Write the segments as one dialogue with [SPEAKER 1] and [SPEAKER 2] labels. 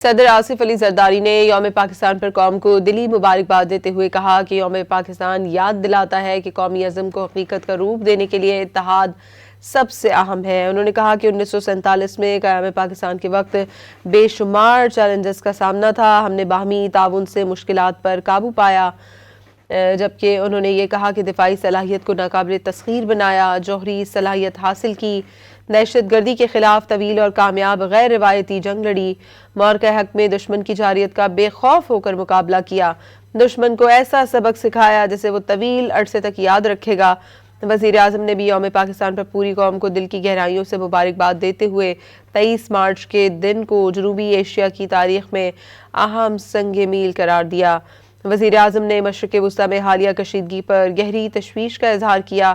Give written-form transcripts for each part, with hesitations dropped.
[SPEAKER 1] صدر آصف علی زرداری نے یوم پاکستان پر قوم کو دلی مبارکباد دیتے ہوئے کہا کہ یوم پاکستان یاد دلاتا ہے کہ قومی عزم کو حقیقت کا روپ دینے کے لیے اتحاد سب سے اہم ہے۔ انہوں نے کہا کہ 1947 میں قیام پاکستان کے وقت بے شمار چیلنجز کا سامنا تھا، ہم نے باہمی تعاون سے مشکلات پر قابو پایا، جبکہ انہوں نے یہ کہا کہ دفاعی صلاحیت کو ناقابل تسخیر بنایا، جوہری صلاحیت حاصل کی، دہشت گردی کے خلاف طویل اور کامیاب غیر روایتی جنگ لڑی، معرکہ حق میں دشمن کی جارحیت کا بے خوف ہو کر مقابلہ کیا، دشمن کو ایسا سبق سکھایا جسے وہ طویل عرصے تک یاد رکھے گا۔ وزیر اعظم نے بھی یوم پاکستان پر پوری قوم کو دل کی گہرائیوں سے مبارکباد دیتے ہوئے 23 مارچ کے دن کو جنوبی ایشیا کی تاریخ میں اہم سنگ میل قرار دیا۔ وزیر اعظم نے مشرق وسطیٰ میں حالیہ کشیدگی پر گہری تشویش کا اظہار کیا۔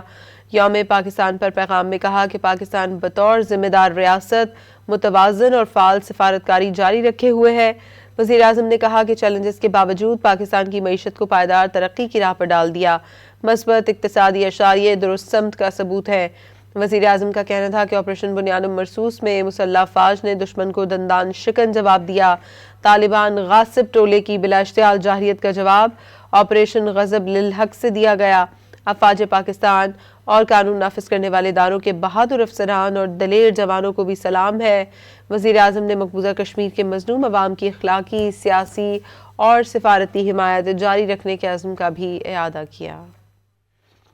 [SPEAKER 1] یوم پاکستان پر پیغام میں کہا کہ پاکستان بطور ذمہ دار ریاست متوازن اور فعال سفارتکاری جاری رکھے ہوئے ہے۔ وزیر اعظم نے کہا کہ چیلنجز کے باوجود پاکستان کی معیشت کو پائیدار ترقی کی راہ پر ڈال دیا، مثبت اقتصادی اشاریے درست سمت کا ثبوت ہے۔ وزیر اعظم کا کہنا تھا کہ آپریشن بنیاد مرصوص میں مسلح افواج نے دشمن کو دندان شکن جواب دیا، طالبان غاصب ٹولے کی بلا اشتعال جارحیت کا جواب آپریشن غضب للحق سے دیا گیا۔ افواج پاکستان اور قانون نافذ کرنے والے اداروں کے بہادر افسران اور دلیر جوانوں کو بھی سلام ہے۔ وزیر اعظم نے مقبوضہ کشمیر کے مظلوم عوام کی اخلاقی، سیاسی اور سفارتی حمایت جاری رکھنے کے عزم کا بھی اعادہ کیا۔